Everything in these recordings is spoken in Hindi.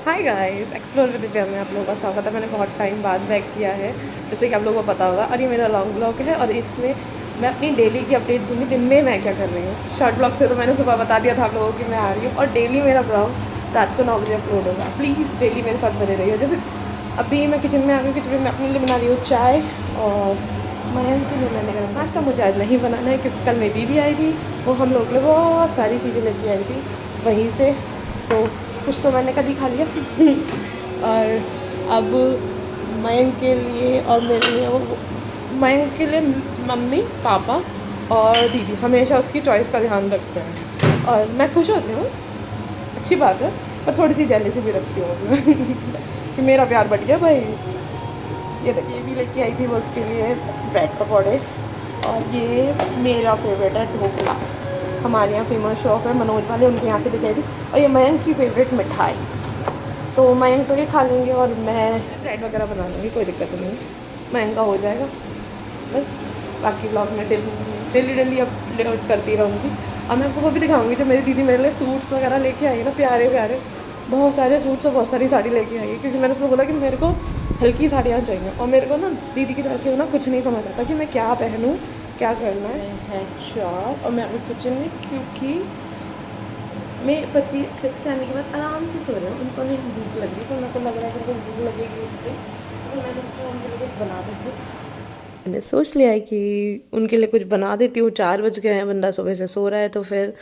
Hi guys, explore with Divya में आप लोगों का स्वागत है। मैंने बहुत टाइम बाद बैक किया है, जैसे कि आप लोगों को पता होगा। और ये मेरा लॉन्ग ब्लॉग है और इसमें मैं अपनी डेली की अपडेट दूँगी, दिन में मैं क्या कर रही हूँ। शॉर्ट ब्लॉग से तो मैंने सुबह बता दिया था आप लोगों की मैं आ रही हूँ, और डेली मेरा ब्लॉग रात को 9 बजे अपलोड होगा। प्लीज़ डेली मेरे साथ बने रहिए। जैसे अभी मैं किचन में आ गई, किचन में अपने लिए बना रही हूँ चाय, और मयंक के लिए मैंने कहा नाश्ता मुझे आज नहीं बनाना है क्योंकि कल मेरी दीदी आई थी, वो हम लोग के लिए बहुत सारी चीज़ें लेके आई थी वहीं से। तो कुछ तो मैंने कल ही खा लिया और अब मयंक के लिए और मेरे लिए वो मयंक के लिए मम्मी पापा और दीदी हमेशा उसकी चॉइस का ध्यान रखते हैं, और मैं खुश होती हूँ, अच्छी बात है। पर थोड़ी सी जेलसी भी रखती हूँ उसमें कि मेरा प्यार बढ़ गया भाई। ये देखिए, ये भी लेके आई थी वो उसके लिए ब्रेड पकौड़े, और ये मेरा फेवरेट है ढोकला। हमारे यहाँ फेमस शॉप है मनोज वाले, उनके यहाँ से लेके आई थी। और ये मयंक की फेवरेट मिठाई, तो मयंक तो ये खा लेंगे और मैं ब्रेड वगैरह बना लूँगी, कोई दिक्कत नहीं। मयंक का हो जाएगा बस। बाकी ब्लॉग में डेली डेली अपलोड करती रहूँगी। और मैं आपको वो भी दिखाऊंगी जो मेरी दीदी मेरे लिए सूट्स वगैरह लेके आई है ना, प्यारे प्यारे बहुत सारे सूट्स और बहुत सारी साड़ी लेके आई है, क्योंकि मैंने उसको बोला कि मेरे को हल्की साड़ियाँ चाहिए। और मेरे को ना दीदी की तरफ से ना कुछ नहीं समझ आता कि मैं क्या पहनूँ, क्या करना है चार। और मैं अपनी किचन में, क्योंकि मेरे पति ट्रिप से आने के बाद आराम से सो रहे हैं, उनको नहीं भूख लग रही, तो मेरे को लग रहा है कि उनको भूख लगेगी उठ के, तो मैंने सोचा उनके लिए कुछ बना देती हूँ। मैंने सोच लिया है कि उनके लिए कुछ बना देती हूँ। 4 बज गए हैं, बंदा सुबह से सो रहा है, तो फिर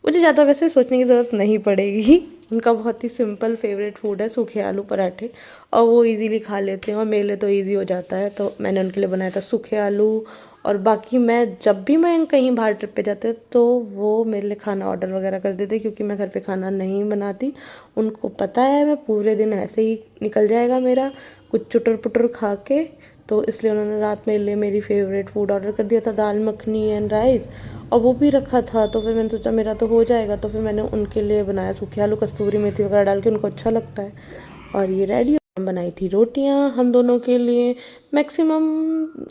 मुझे ज़्यादा वैसे सोचने की ज़रूरत नहीं पड़ेगी। उनका बहुत ही सिंपल फेवरेट फूड है सूखे आलू पराठे, और वो इजीली खा लेते हैं, और मेरे लिए तो इजी हो जाता है। तो मैंने उनके लिए बनाया था सूखे आलू। और बाकी मैं जब भी मैं कहीं बाहर ट्रिप पे जाते तो वो मेरे लिए खाना ऑर्डर वगैरह कर देते, क्योंकि मैं घर पे खाना नहीं बनाती। उनको पता है मैं पूरे दिन ऐसे ही निकल जाएगा मेरा कुछ चुटर पुटर खा के, तो इसलिए उन्होंने रात मेरे लिए मेरी फेवरेट फूड ऑर्डर कर दिया था, दाल मखनी एंड राइस, और वो भी रखा था। तो फिर मैंने सोचा मेरा तो हो जाएगा, तो फिर मैंने उनके लिए बनाया सूखे आलू, कस्तूरी मेथी वगैरह डाल के, उनको अच्छा लगता है। और ये रेडी बनाई थी रोटियां हम दोनों के लिए। मैक्सिमम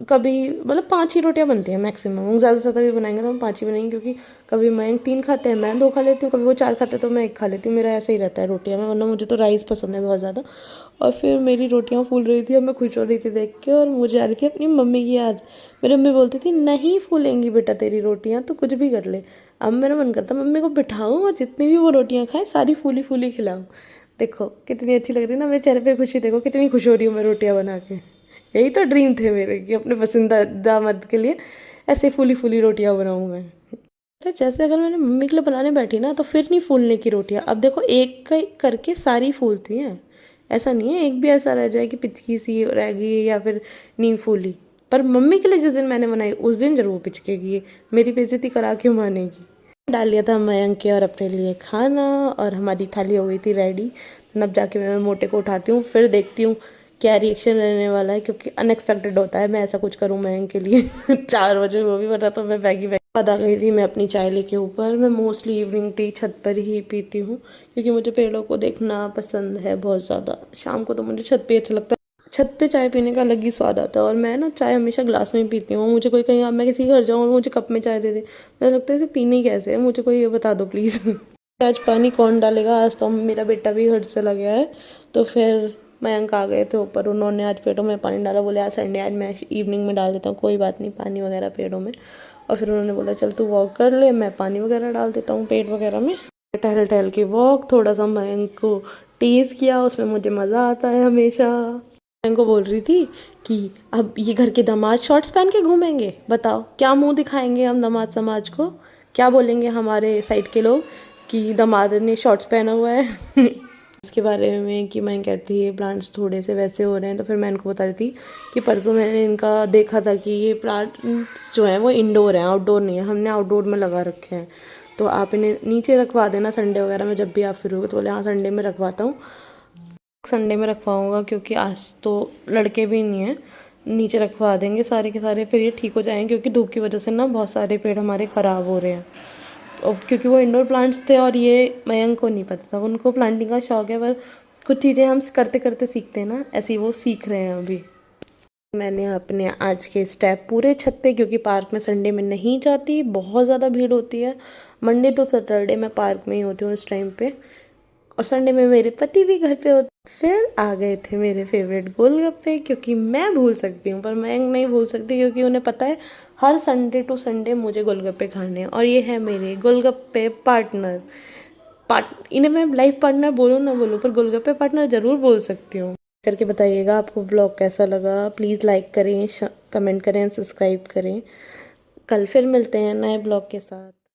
कभी मतलब 5 ही रोटियां बनती हैं मैक्सिमम, ज़्यादा से ज़्यादा भी बनाएंगे तो हम 5 ही बनाएंगे, क्योंकि कभी मयंक 3 खाते हैं, मैं 2 खा लेती हूँ, कभी वो 4 खाते हैं तो मैं 1 खा लेती हूँ। मेरा ऐसा ही रहता है रोटियां में, वरना मुझे तो राइस पसंद है बहुत ज़्यादा। और फिर मेरी रोटियां फूल रही थी और मैं खुश हो रही थी देख के, और मुझे आ रही थी अपनी मम्मी की याद। मेरी मम्मी बोलती थी नहीं फूलेंगी बेटा तेरी रोटियां, तो कुछ भी कर ले। अब मेरा मन करता मम्मी को बिठाऊँ और जितनी भी वो रोटियां खाए सारी फूली फूली खिलाऊँ। देखो कितनी अच्छी लग रही है ना मेरे चेहरे पे खुशी, देखो कितनी खुश हो रही हूँ मैं रोटियां बना के। यही तो ड्रीम थे मेरे कि अपने पसंदीदा मर्द के लिए ऐसे फूली फूली रोटियां बनाऊँ मैं। तो जैसे अगर मैंने मम्मी के लिए बनाने बैठी ना, तो फिर नहीं फूलने की रोटियां। अब देखो एक का करके सारी फूलती हैं, ऐसा नहीं है एक भी ऐसा रह जाए कि पिचकी सी रह गई या फिर नहीं फूली। पर मम्मी के लिए जिस दिन मैंने बनाई उस दिन जरूर पिचकेगी, मेरी बेइज्जती करा क्यों मानेगी। डाल लिया था मयंक के और अपने लिए खाना, और हमारी थाली हो गई थी रेडी। अब जाके मैं मोटे को उठाती हूँ, फिर देखती हूँ क्या रिएक्शन रहने वाला है, क्योंकि अनएक्सपेक्टेड होता है मैं ऐसा कुछ करूँ मयंक के लिए 4 बजे वो भी बना, तो मैं बैगी बैग बाद आ गई थी मैं अपनी चाय लेके ऊपर। मैं मोस्टली इवनिंग टी छत पर ही पीती हूँ, क्योंकि मुझे पेड़ों को देखना पसंद है बहुत ज़्यादा। शाम को तो मुझे छत पे अच्छा लगता है, छत पे चाय पीने का अलग ही स्वाद आता है। और मैं ना चाय हमेशा ग्लास में ही पीती हूँ। मुझे कोई कहीं, अब मैं किसी घर जाऊँ और मुझे कप में चाय दे दे, मुझे लगता है इसे पीनी कैसे है, मुझे कोई ये बता दो प्लीज़। आज पानी कौन डालेगा, आज तो मेरा बेटा भी घर चला गया है, तो फिर मयंक आ गए थे ऊपर, उन्होंने आज पेड़ों में पानी डाला। बोले आज संडे, आज मैं इवनिंग में डाल देता हूँ, कोई बात नहीं पानी वगैरह पेड़ों में। और फिर उन्होंने बोला चल तू वॉक कर ले, मैं पानी वगैरह डाल देता हूँ पेड़ वगैरह में। टहल टहल के वॉक, थोड़ा सा मयंक को टीज किया, उसमें मुझे मज़ा आता है हमेशा। मयंक को बोल रही थी कि अब ये घर के दामाद शॉर्ट्स पहन के घूमेंगे, बताओ क्या मुंह दिखाएंगे हम दामाद समाज को, क्या बोलेंगे हमारे साइड के लोग कि दामाद ने शॉर्ट्स पहना हुआ है। इसके बारे में कि मैं कहती है प्लांट्स थोड़े से वैसे हो रहे हैं, तो फिर मैं इनको बता रही थी कि परसों मैंने इनका देखा था कि ये प्लांट्स जो हैं वो इंडोर हैं, आउटडोर नहीं है, हमने आउटडोर में लगा रखे हैं, तो आप इन्हें नीचे रखवा देना संडे वगैरह में जब भी आप फ्री हो। तो बोले हाँ संडे में रखवाता हूँ, संडे में रखवाऊँगा, क्योंकि आज तो लड़के भी नहीं हैं, नीचे रखवा देंगे सारे के सारे, फिर ये ठीक हो जाएंगे, क्योंकि धूप की वजह से ना बहुत सारे पेड़ हमारे ख़राब हो रहे हैं। और क्योंकि वो इंडोर प्लांट्स थे, और ये मयंक को नहीं पता था, उनको प्लांटिंग का शौक है, पर कुछ चीज़ें हम करते करते सीखते हैं ना, ऐसे ही वो सीख रहे हैं अभी। मैंने अपने आज के स्टेप पूरे छत पे, क्योंकि पार्क में संडे में नहीं जाती, बहुत ज़्यादा भीड़ होती है। मंडे टू सैटरडे मैं पार्क में ही होती हूँ इस टाइम पे, और संडे में मेरे पति भी घर पे होते। फिर आ गए थे मेरे फेवरेट गोलगप्पे, क्योंकि मैं भूल सकती हूँ पर मैं नहीं भूल सकती, क्योंकि उन्हें पता है हर संडे टू संडे मुझे गोलगप्पे खाने हैं। और ये है मेरे गोलगप्पे पार्टनर। इन्हें मैं लाइफ पार्टनर बोलूँ ना बोलूँ, पर गोलगप्पे पार्टनर ज़रूर बोल सकती हूँ। करके बताइएगा आपको ब्लॉग कैसा लगा। प्लीज़ लाइक करें, कमेंट करें, सब्सक्राइब करें। कल फिर मिलते हैं नए ब्लॉग के साथ।